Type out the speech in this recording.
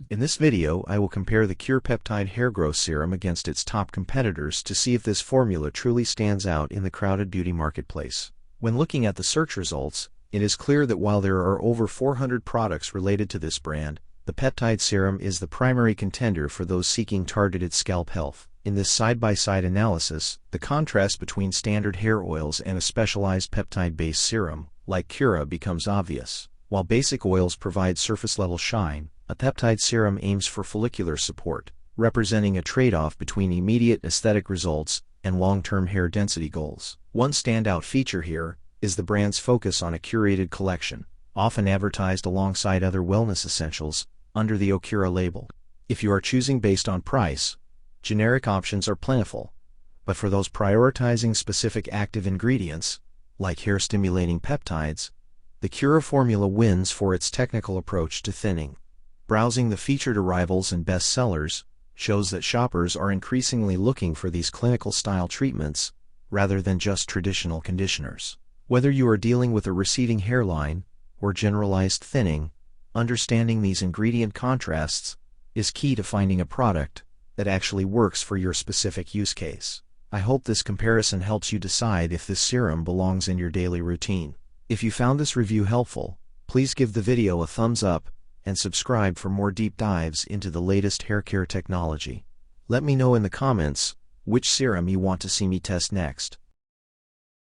In this video, I will compare the Cura Peptide hair growth serum against its top competitors to see if this formula truly stands out in the crowded beauty marketplace. When looking at the search results, it is clear that while there are over 400 products related to this brand, the peptide serum is the primary contender for those seeking targeted scalp health. In this side-by-side analysis, the contrast between standard hair oils and a specialized peptide-based serum, like Cura, becomes obvious. While basic oils provide surface-level shine, a peptide serum aims for follicular support, representing a trade-off between immediate aesthetic results and long-term hair density goals. One standout feature here is the brand's focus on a curated collection, often advertised alongside other wellness essentials under the Cura label. If you are choosing based on price, generic options are plentiful, but for those prioritizing specific active ingredients, like hair-stimulating peptides, the Cura formula wins for its technical approach to thinning. Browsing the featured arrivals and bestsellers shows that shoppers are increasingly looking for these clinical-style treatments rather than just traditional conditioners. Whether you are dealing with a receding hairline or generalized thinning, understanding these ingredient contrasts is key to finding a product that actually works for your specific use case. I hope this comparison helps you decide if this serum belongs in your daily routine. If you found this review helpful, please give the video a thumbs up and subscribe for more deep dives into the latest hair care technology. Let me know in the comments which serum you want to see me test next.